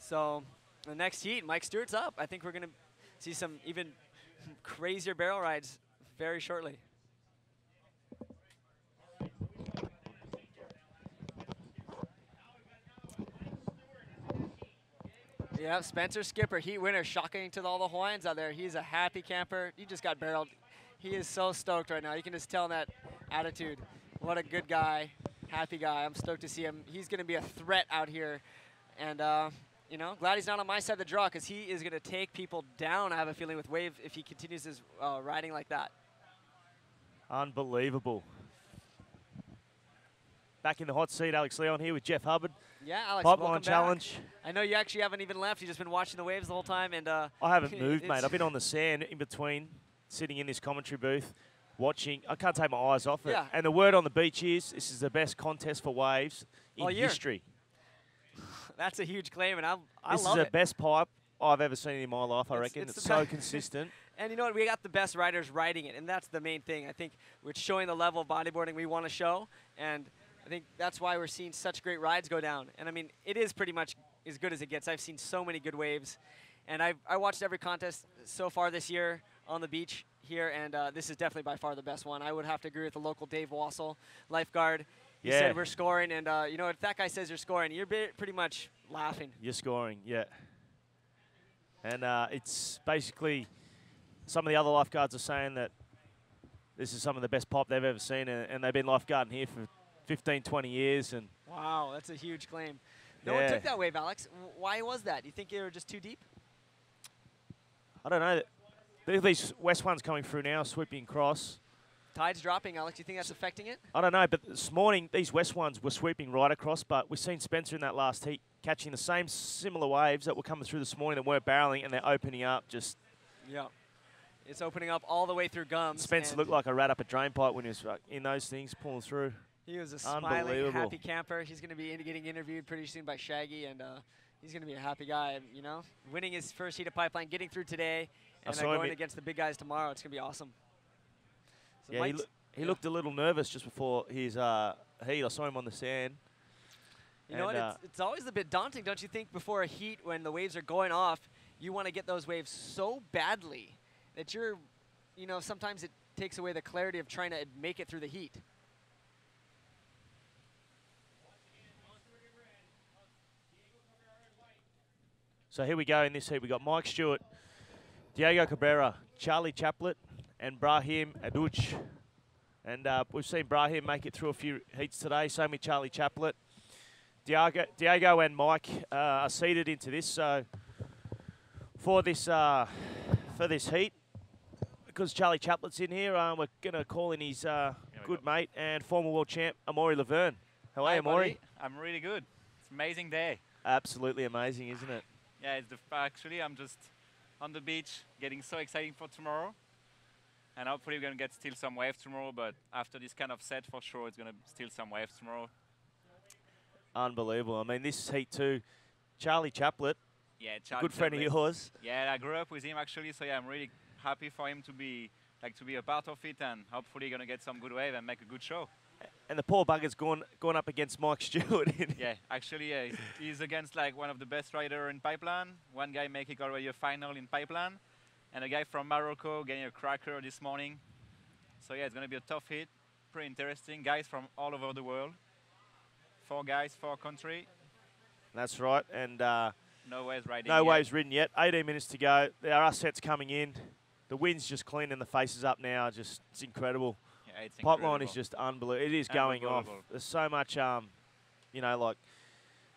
So the next heat, Mike Stewart's up. I think we're going to see some even crazier barrel rides very shortly. Yeah, Spencer Skipper, heat winner, shocking to all the Hawaiians out there. He's a happy camper. He just got barreled. He is so stoked right now. You can just tell in that attitude. What a good guy, happy guy. I'm stoked to see him. He's going to be a threat out here. And, you know, glad he's not on my side of the draw because he is going to take people down, I have a feeling, with Wave if he continues his riding like that. Unbelievable. Back in the hot seat, Alex Leon here with Jeff Hubbard. Yeah, Alex, Pipeline Challenge. Back. I know you actually haven't even left. You've just been watching the waves the whole time. And I haven't moved, mate. I've been on the sand in between, sitting in this commentary booth, watching. I can't take my eyes off it. Yeah. And the word on the beach is this is the best contest for waves in history. That's a huge claim, and I love it. This is the best pipe I've ever seen in my life, I reckon. It's so consistent. And you know what? We got the best riders riding it, and that's the main thing. I think we're showing the level of bodyboarding we want to show, and I think that's why we're seeing such great rides go down. And, I mean, it is pretty much as good as it gets. I've seen so many good waves, and I watched every contest so far this year on the beach here, and this is definitely by far the best one. I would have to agree with the local Dave Wassel, lifeguard. He said we're scoring, and you know, if that guy says you're scoring, you're pretty much laughing. You're scoring, yeah. And it's basically some of the other lifeguards are saying that this is some of the best pop they've ever seen, and they've been lifeguarding here for 15, 20 years. And wow, that's a huge claim. No one took that wave, Alex. Why was that? Do you think they were just too deep? I don't know. These west ones coming through now, sweeping across. Tide's dropping, Alex. Do you think that's affecting it? I don't know, but this morning, these west ones were sweeping right across, but we've seen Spencer in that last heat catching the same similar waves that were coming through this morning that weren't barreling, and they're opening up just... Yeah. It's opening up all the way through gums. Spencer looked like a rat up a drain pipe when he was in those things, pulling through. He was a smiling, happy camper. He's going to be getting interviewed pretty soon by Shaggy, and he's going to be a happy guy, you know? Winning his first heat of pipeline, getting through today, and then going against the big guys tomorrow. It's going to be awesome. So yeah, he looked a little nervous just before his heat. I saw him on the sand. You know what? It's always a bit daunting, don't you think, before a heat when the waves are going off, you want to get those waves so badly that you're, you know, sometimes it takes away the clarity of trying to make it through the heat. So here we go in this heat. We've got Mike Stewart, Diego Cabrera, Charlie Chaplet, and Brahim Adouch. And we've seen Brahim make it through a few heats today, same with Charlie Chaplet. Diego and Mike are seeded into this. So for this heat, because Charlie Chaplet's in here, we're going to call in his good mate and former world champ, Amaury Laverne. How are you, Amaury? I'm really good. It's an amazing day. Absolutely amazing, isn't it? Yeah, actually, I'm just on the beach, getting so exciting for tomorrow. And hopefully we're going to get still some waves tomorrow, but after this kind of set, for sure, it's going to steal some waves tomorrow. Unbelievable. I mean, this heat too, Charlie Chaplet, good friend of yours. Yeah, I grew up with him, actually, so yeah, I'm really happy for him to be a part of it, and hopefully going to get some good wave and make a good show. And the poor bugger's gone up against Mike Stewart. Yeah, actually, he's against like one of the best riders in pipeline. One guy making already a final in pipeline, and a guy from Morocco getting a cracker this morning. So yeah, it's going to be a tough hit. Pretty interesting. Guys from all over the world. 4 guys, 4 country. That's right. And no waves riding. No waves ridden yet. 18 minutes to go. There are sets coming in. The wind's just cleaning the faces up now. Just it's incredible. Yeah, it's Pipeline is just unbelievable. It is going off. There's so much, you know, like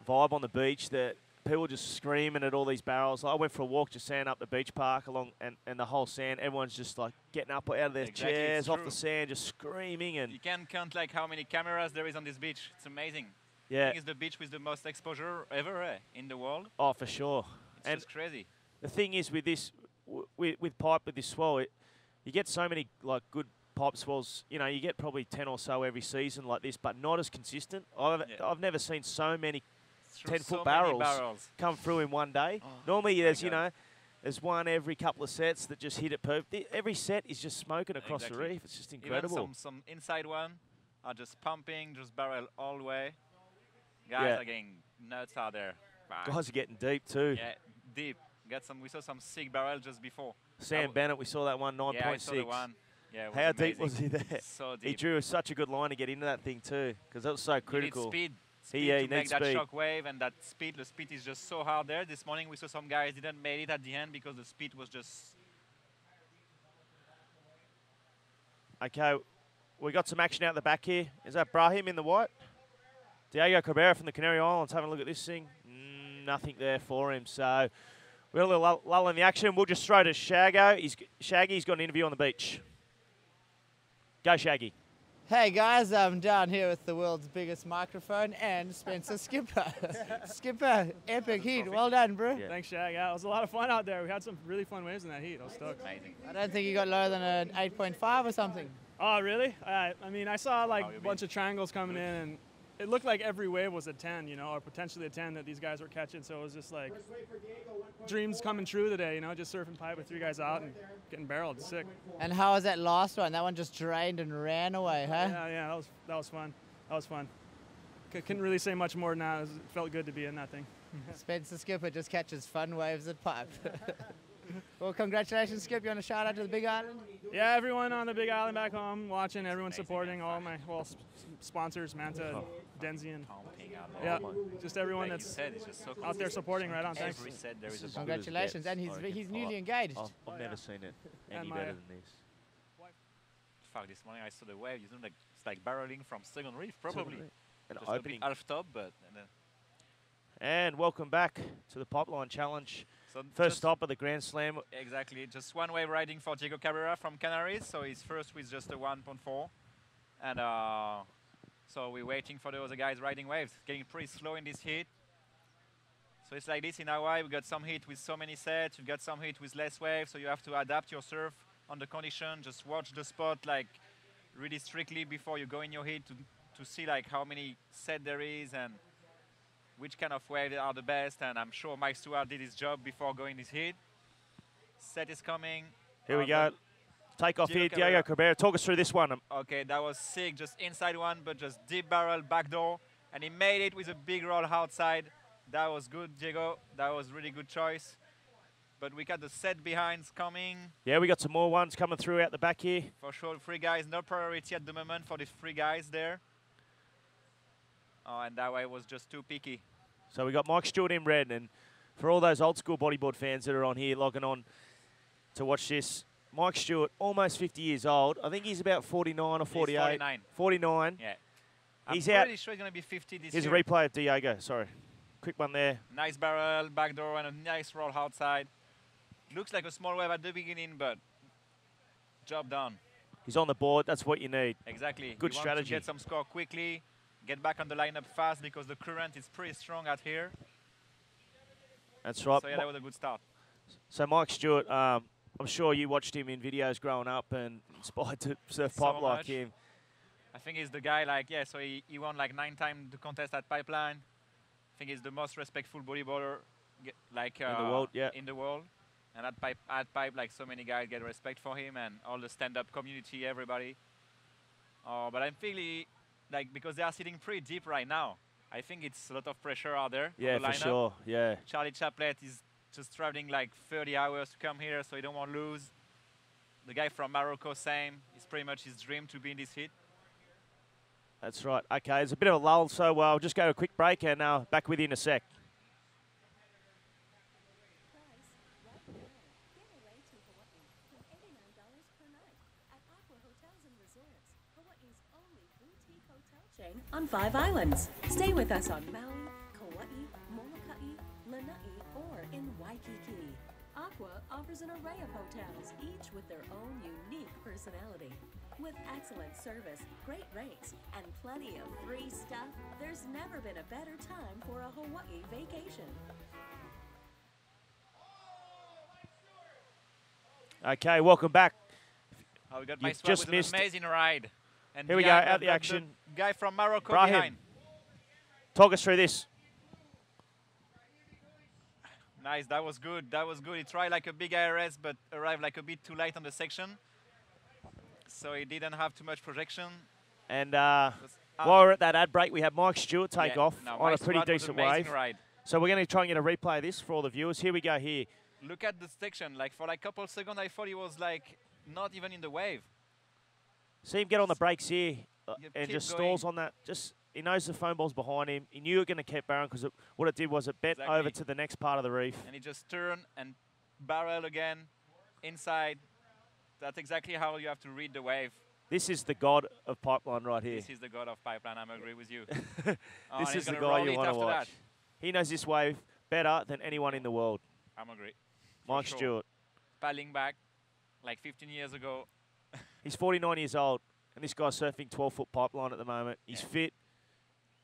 vibe on the beach that people just screaming at all these barrels. I went for a walk just sand up the beach park along, and the whole sand. Everyone's just like getting up out of their chairs, off the sand, just screaming. And you can't count like how many cameras there is on this beach. It's amazing. Yeah, I think it's the beach with the most exposure ever in the world. Oh, for sure. It's just crazy. The thing is with this, with pipe with this swell, you get so many like good pipe swells. You know, you get probably 10 or so every season like this, but not as consistent. I've never seen so many 10-foot barrels come through in one day. Oh, normally there's, you know, there's one every couple of sets that just hit it perfect. Every set is just smoking across the reef. It's just incredible. Even some inside one are just pumping, just barrel all the way. Guys are getting nuts out there. Guys are getting deep too. Yeah, deep. We saw some sick barrel just before. Sam Bennett, we saw that one, 9.6. Yeah, I saw the one. Yeah, it was How amazing. deep was he there? So deep. He drew such a good line to get into that thing too, because that was so critical. You need speed. He to make needs that speed. shock wave, and that speed, the speed is just so hard there. This morning we saw some guys didn't make it at the end because the speed was just... Okay, we got some action out the back here. Is that Brahim in the white? Diego Cabrera from the Canary Islands having a look at this thing. Nothing there for him, so we're a little lull in the action. We'll just throw to Shaggy's got an interview on the beach. Go, Shaggy. Hey guys, I'm down here with the world's biggest microphone and Spencer Skipper. Skipper, epic heat. Well done, bro. Yeah. Thanks, Shag. Yeah, it was a lot of fun out there. We had some really fun waves in that heat. I was stoked. Amazing. I don't think you got lower than an 8.5 or something. Oh, really? I mean, I saw like you a bunch of triangles coming in, and it looked like every wave was a 10, you know, or potentially a 10 that these guys were catching. So it was just like dreams coming true today, you know, just surfing pipe with 3 guys out and getting barreled. Sick. And how was that last one? That one just drained and ran away, huh? Yeah, that was fun. That was fun. Couldn't really say much more than that. It felt good to be in that thing. Spencer Skipper just catches fun waves at pipe. Well, congratulations, Skip. You want to shout out to the Big Island? Yeah, everyone on the Big Island back home watching, everyone supporting, all my sponsors, Manta, Denzi, and yeah, just everyone Like you that's said, it's just so out there supporting. Right on, thanks. Every set there is a Congratulations, and he's newly engaged. I've never seen it any And better than this. Fuck, this morning I saw the wave. You know, like it's like barreling from second reef, probably. An Just a bit opening. half top, but And welcome back to the Pipeline Challenge. so First just- stop of the Grand Slam. Exactly, just one wave riding for Diego Cabrera from Canaries. So he's first with just a 1.4, and so we're waiting for the other guys riding waves. Getting pretty slow in this heat. So it's like this in Hawaii. We got some heat with so many sets. You got some heat with less waves. So you have to adapt your surf on the condition. Just watch the spot like really strictly before you go in your heat to see like how many set there is and which kind of wave are the best. And I'm sure Mike Stewart did his job before going this heat. Set is coming. Here we go. Take off here, Diego Cabrera. Talk us through this one. Okay, that was sick. Just inside one, but just deep barrel, backdoor. And he made it with a big roll outside. That was good, Diego. That was really good choice. But we got the set behinds coming. Yeah, we got some more ones coming through out the back here. For sure, 3 guys. No priority at the moment for the 3 guys there. Oh, and that way was just too picky. So we got Mike Stewart in red, and for all those old school bodyboard fans that are on here logging on to watch this, Mike Stewart, almost 50 years old. I think he's about 49 or 48. He's 49. 49. Yeah. He's I'm out. pretty sure he's going to be 50 this Here's a year. replay of Diego. Sorry. Quick one there. Nice barrel, backdoor, and a nice roll outside. Looks like a small wave at the beginning, but job done. He's on the board. That's what you need. Exactly. Good You want strategy. to get some score quickly, get back on the lineup fast because the current is pretty strong out here. That's right. So yeah, that was a good start. So Mike Stewart, I'm sure you watched him in videos growing up and inspired to surf So pipe like much. him. I think he's the guy like, yeah, so he won like 9 times the contest at Pipeline. I think he's the most respectful bodyboarder like In the world, yeah. in the world. And at Pipe, like so many guys get respect for him and all the stand-up community, everybody. But I'm feeling like because they are sitting pretty deep right now, I think it's a lot of pressure out there. Yeah, on the for lineup. sure. Yeah. Charlie Chaplet is just traveling like 30 hours to come here, so he don't want to lose. The guy from Morocco, same. It's pretty much his dream to be in this heat. That's right. Okay, there's a bit of a lull, so I'll just go to a quick break and back with you in a sec. On 5 islands. Stay with us on Maui, Kauai, Molokai, Lanai, or in Waikiki. Aqua offers an array of hotels, each with their own unique personality. With excellent service, great rates, and plenty of free stuff, there's never been a better time for a Hawaii vacation. Okay, welcome back. Oh, we got You've Mike Stewart just with an missed- amazing ride. And Here we go, behind out we've the got action. Guy from Morocco Brahim. behind. Talk us through this. Nice, that was good. That was good. He tried like a big IRS, but arrived like a bit too late on the section. So he didn't have too much projection. And Was while we're at that ad break, we have Mike Stewart take Yeah, off no, on Mike a pretty Stewart was decent amazing wave. ride. So we're going to try and get a replay of this for all the viewers. Here we go here. Look at the section. Like for like a couple seconds, I thought he was like not even in the wave. See him get on the brakes here Yeah, and keep just going. stalls on that. Just he knows the foam ball's behind him. He knew it going to keep barreling because what it did was it bent Exactly. over to the next part of the reef. And he just turned and barrel again inside. That's exactly how you have to read the wave. This is the god of pipeline right here. This is the god of pipeline. I'm agree with you. This and is he's the gonna guy roll you it want to after watch. that. He knows this wave better than anyone in the world. I'm agree. For Mike sure. Stewart. Paddling back like 15 years ago. He's 49 years old, and this guy's surfing 12-foot pipeline at the moment. He's Yeah. fit.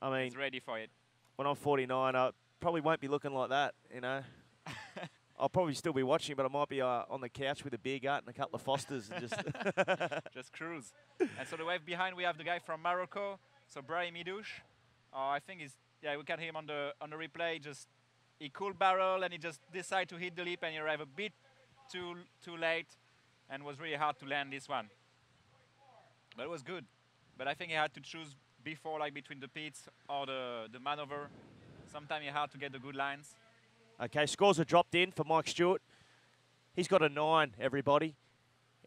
I mean, He's ready for it. when I'm 49, I probably won't be looking like that, you know. I'll probably still be watching, but I might be on the couch with a beer gut and a couple of Fosters and just... Just cruise. And so the wave behind, we have the guy from Morocco, so Brahim Idouche. I think we can hear him on the replay. He cool barrel and he just decided to hit the lip and he arrived a bit too late and was really hard to land this one. But it was good. But I think he had to choose before, like between the pits or the maneuver. Sometimes it's hard to get the good lines. Okay, scores are dropped in for Mike Stewart. He's got a 9, everybody.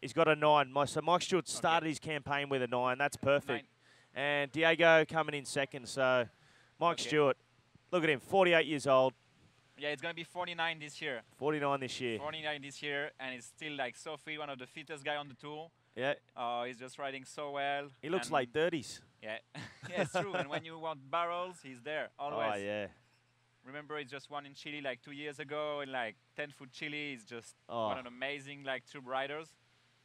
He's got a 9. So Mike Stewart started his campaign with a 9. That's perfect. 9. And Diego coming in second. So Mike Okay. Stewart, look at him, 48 years old, Yeah, it's going to be 49 this year. 49 this year. 49 this year, and he's still like so fit, one of the fittest guy on the tour. Yeah, He's just riding so well. he looks and late 30s. Yeah, yeah, it's true. And when you want barrels, he's there always. Oh, yeah. Remember, he just won in Chile like 2 years ago in like 10-foot Chile. He's just Oh. one of the amazing like tube riders.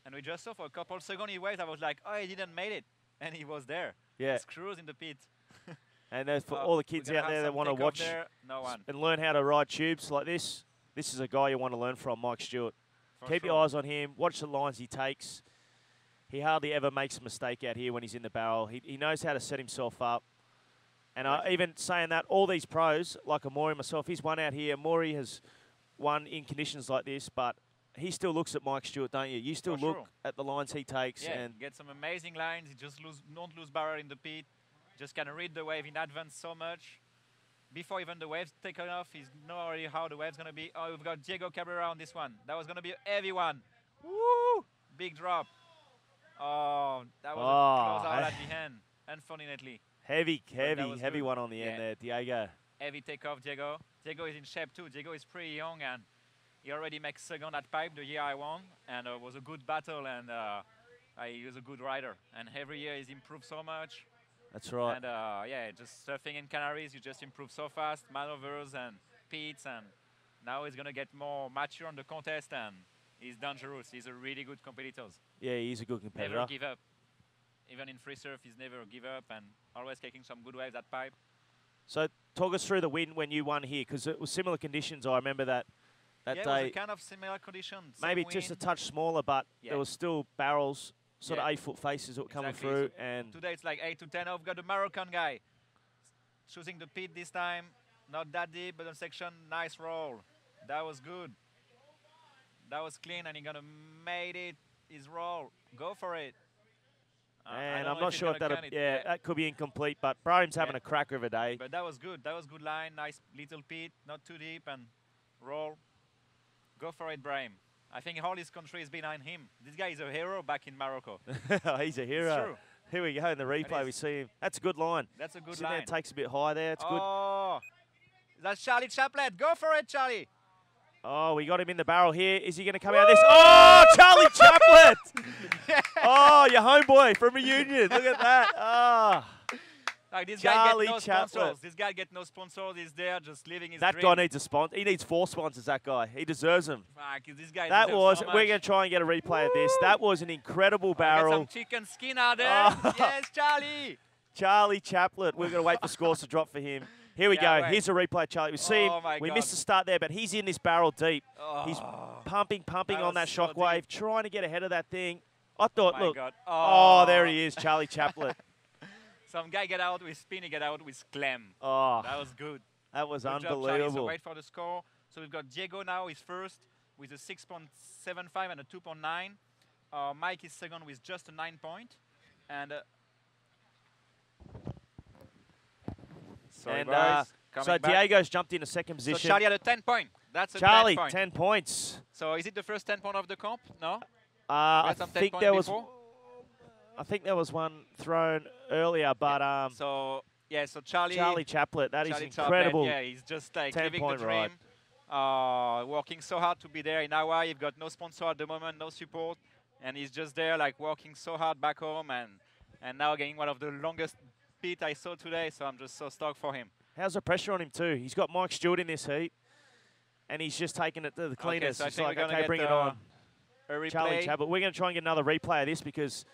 And we just saw for a couple seconds he waved. I was like, oh, he didn't make it, and he was there. Yeah. Just cruise in the pit. And there's for Oh, all the we're kids gonna out have there that some want to takeoff watch there. No one. and learn how to ride tubes like this is a guy you want to learn from, Mike Stewart. For Keep sure. your eyes on him. Watch the lines he takes. He hardly ever makes a mistake out here when he's in the barrel. He knows how to set himself up. And even saying that, all these pros, like Amori myself, he's won out here. Amori has won in conditions like this, but he still looks at Mike Stewart, don't you? You still For look sure. at the lines he takes. Yeah, And get some amazing lines. He just don't lose barrel in the pit. Just can read the wave in advance so much. Before even the waves take off, he's know already how the wave's going to be. Oh, we've got Diego Cabrera on this one. That was going to be a heavy one. Woo! Big drop. Oh, that was a close out at the end, unfortunately. heavy was good. one on the end Yeah. there, Diego. Heavy takeoff, Diego. Diego is in shape too. Diego is pretty young and he already makes second at pipe the year I won. And it was a good battle and he was a good rider. And every year he's improved so much. That's right. And yeah, just surfing in Canaries, you just improve so fast, maneuvers and pits, and now he's gonna get more mature on the contest, and he's dangerous. He's a really good competitor. Yeah, he's a good competitor. Never give up. Even in free surf, he's never give up, and always taking some good waves at pipe. So talk us through the win when you won here, because it was similar conditions. I remember that Yeah, day. it was a kind of similar conditions. Maybe just a touch smaller, but Yeah. there was still barrels, sort Yeah. of 8-foot faces that were coming Exactly. through. So And today it's like 8 to 10. I've got the Moroccan guy choosing the pit this time. Not that deep, but on section, nice roll. That was good. That was clean, and he gonna made it. His roll. Go for it. I and don't I'm know not he's sure if gonna that gun it. that could be incomplete, but Brahim's having Yeah. a cracker of a day. But that was good. That was good line. Nice little pit, not too deep, and roll. Go for it, Brahim. I think all his country is behind him. This guy is a hero back in Morocco. He's a hero. true. Here we go in the replay. We is. see him. That's a good line. That's a good Sitting there, line. takes a bit high there. It's good. Oh, that's Charlie Chaplet. Go for it, Charlie. Oh, we got him in the barrel here. Is he going to come out of this? Oh, Charlie Chaplet! Oh, your homeboy from Reunion. Look at that. Ah. Like this Charlie guy get no Chaplet. sponsors. This guy get no sponsors. He's there just living his That dream. guy needs a sponsor. He needs 4 sponsors, that guy. He deserves them. Fuck, this guy That deserves was, so we're much. going to try and get a replay of this. That was an incredible Get barrel. some chicken skin out there. Oh. Yes, Charlie. Charlie Chaplet. We're going to wait for scores to drop for him. Here we Yeah, go. wait. Here's a replay, Charlie. We see Oh, him. my We God. missed the start there, but he's in this barrel deep. He's Oh. pumping That on that was so shockwave, deep. trying to get ahead of that thing. I thought, My look. God. Oh, there he is, Charlie Chaplet. Some guy get out with spin, he get out with clam. Oh, That was good. that was Good job, Charlie. So unbelievable. wait for the score. So we've got Diego now is first with a 6.75 and a 2.9. Mike is second with just a 9 point. And sorry, And, guys. coming So back. Diego's jumped into second So position. Charlie had a 10 point. That's a Charlie, 10 point. 10 points. So is it the first 10 point of the comp? No? I some 10 think point there was. before? I think there was one thrown earlier, but So yeah, so Charlie Chaplet, that is Charlie incredible. Chaplin, yeah, he's just like 10 living the point dream. ride. Working so hard to be there in Hawaii. You've got no sponsor at the moment, no support, and he's just there like working so hard back home and now getting one of the longest beat I saw today. So I'm just so stoked for him. How's the pressure on him too? He's got Mike Stewart in this heat, and he's just taking it to the cleaners. so I It's think like, we're gonna okay, get bring it on. a replay. Charlie Chaplet. We're going to try and get another replay of this because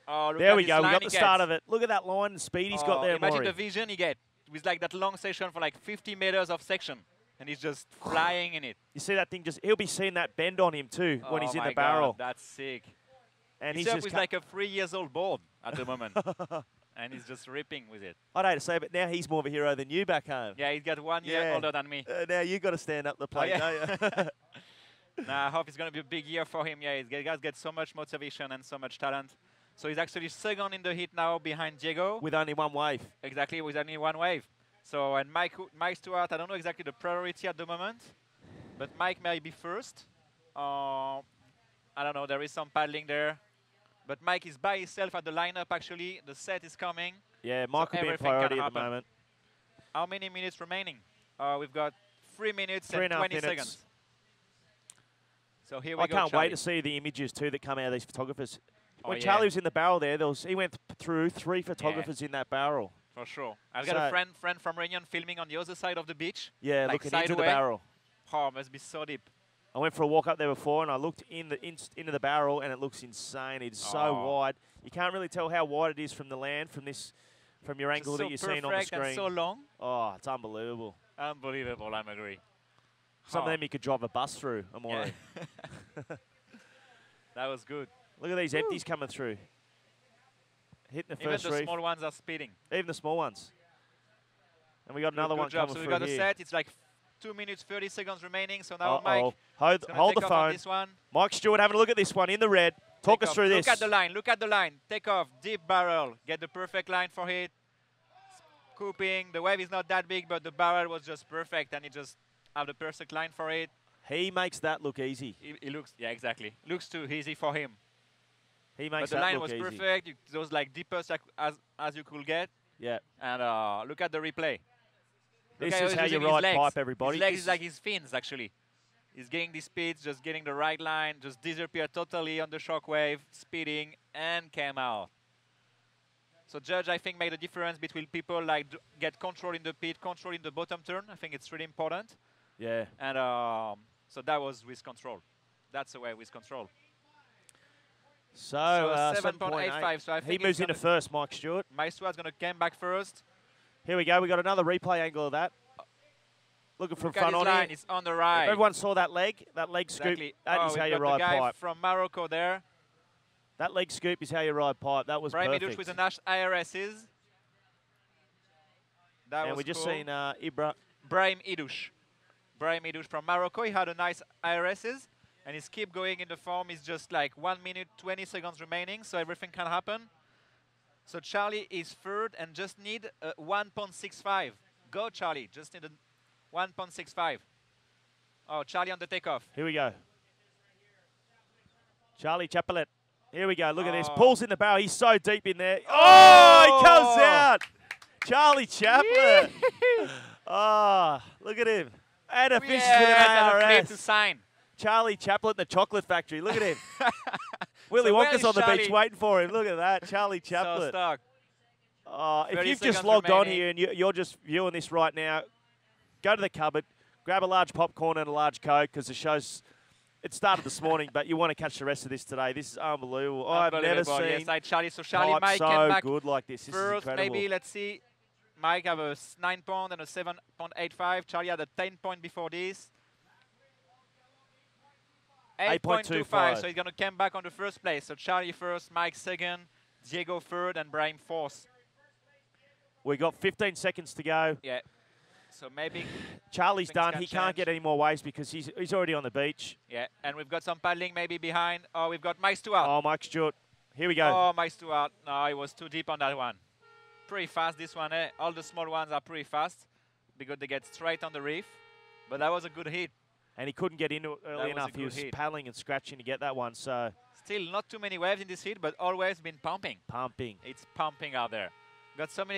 Oh, look there at we this go. We line got he the start gets. of it. Look at that line and speed he's got there, Imagine Maury. the vision he get with like that long section for like 50 meters of section, and he's just flying in it. You see that thing he'll be seeing that bend on him too when he's in my the barrel. God, that's sick. And He's he's up just with like a 3-year-old board at the moment, and he's just ripping with it. I'd hate to say, but now he's more of a hero than you back home. Yeah, he's got 1 year Yeah. older than me. Now you got to stand up the plate, yeah. don't you? Nah, I hope it's going to be a big year for him. Yeah, he guys get so much motivation and so much talent. So he's actually second in the heat now behind Diego. With only one wave. Exactly, with only one wave. So, and Mike Stewart, I don't know exactly the priority at the moment, but Mike may be first. I don't know, there is some paddling there. But Mike is by himself at the lineup, actually. The set is coming. Yeah, Mike will be a everything can priority at the happen. moment. How many minutes remaining? We've got 3 minutes Three and and a half 20 minutes. seconds. So here we I go, can't Charlie. wait to see the images too that come out of these photographers. Oh, When yeah. Charlie was in the barrel there, he went through 3 photographers in that barrel. For sure. I've got So- a friend from Réunion filming on the other side of the beach. Yeah, like looking into the sideway. barrel. Oh, must be so deep. I went for a walk up there before, and I looked into the barrel, and it looks insane. It's so Oh. wide. You can't really tell how wide it is from the land, from your angle so that you're seeing on the perfect and screen. so long. Oh, it's unbelievable. Unbelievable, I agree. Some of Oh. them you could drive a bus through, Amore. Yeah. That was good. Look at these empties coming through. Hitting the Even first the reef. small ones are speeding. Even the small ones. And we got Good- another good one job. coming So we through got a here. set. It's like 2 minutes, 30 seconds remaining. So now Uh-oh. Mike Hold, is gonna hold take the off on phone. this one. Mike Stewart having a look at this one in the red. Talk Take us off. through Look this. at the line. Look at the line. Take off. Deep barrel. Get the perfect line for it. Scooping. The wave is not that big, but the barrel was just perfect, and he just have the perfect line for it. He makes that look easy. It looks, yeah, exactly. Looks too easy for him. He But makes the that line look was easy. perfect. Those like deepest as you could get. Yeah. And look at the replay. Look This at is how you using his ride legs. pipe, everybody. His legs This is like his fins, actually. He's getting the speeds, just getting the right line, just disappear totally on the shockwave, speeding, and came out. So Judge, I think, made a difference between people like get control in the pit, control in the bottom turn. I think it's really important. Yeah. And so that was with control. That's the way with control. So, 7.85. So I he think moves it's into gonna- first, Mike Stewart. Maestro's going to come back first. Here we go. We got another replay angle of that. Looking from Look at front his on line. here. It's on the If right. everyone saw that leg scoop, Exactly. that is we've how you got ride the guy pipe. from Morocco there. That leg scoop is how you ride pipe. That was Brahim perfect. Idouche with the Nash IRSs. That and was we just cool. seen Ibra. Brahim Idouche. Brahim Idouche from Morocco. He had a nice IRSs. And he's keep going in the form. It's just like 1 minute, 20 seconds remaining. So everything can happen. So Charlie is third and just need 1.65. Go, Charlie. Just need a 1.65. Oh, Charlie on the takeoff. Here we go. Charlie Chaplet. Here we go. Look at this. Oh. Pulls in the barrel. He's so deep in there. Oh, he comes out. Charlie Chaplet. Oh, look at him. And a fish with Yes, and a an clip to ARS. sign. Charlie Chaplet in the chocolate factory. Look at him. Willy So where Wonka's is on the beach Charlie? waiting for him. Look at that. Charlie So Chaplet. stuck. If 30 you've just seconds logged on remaining. here and you're just viewing this right now, go to the cupboard, grab a large popcorn and a large Coke because the show's, it started this morning, but you want to catch the rest of this today. This is unbelievable. I've never Unbelievable. seen Yes, Charlie. So Charlie pipe Mike came so back good like this. This is first. incredible. Maybe let's see. Mike have a 9 point and a 7.85. Charlie had a 10 point before this. 8.25. 8.25. So he's gonna come back on the first place. So Charlie first, Mike second, Diego third, and Brahim fourth. We got 15 seconds to go. Yeah. So maybe. Charlie's Things done. can He can't change. get any more waves because he's already on the beach. Yeah. And we've got some paddling maybe behind. Oh, we've got Mike Stewart. Oh, Mike Stewart. Here we go. Oh, Mike Stewart. No, he was too deep on that one. Pretty fast this one, eh? All the small ones are pretty fast. because they get straight on the reef. But that was a good hit. And he couldn't get into it That early was a enough. He good was hit. paddling and scratching to get that one. So Still not too many waves in this heat, but always been pumping. pumping. It's pumping out there. Got so many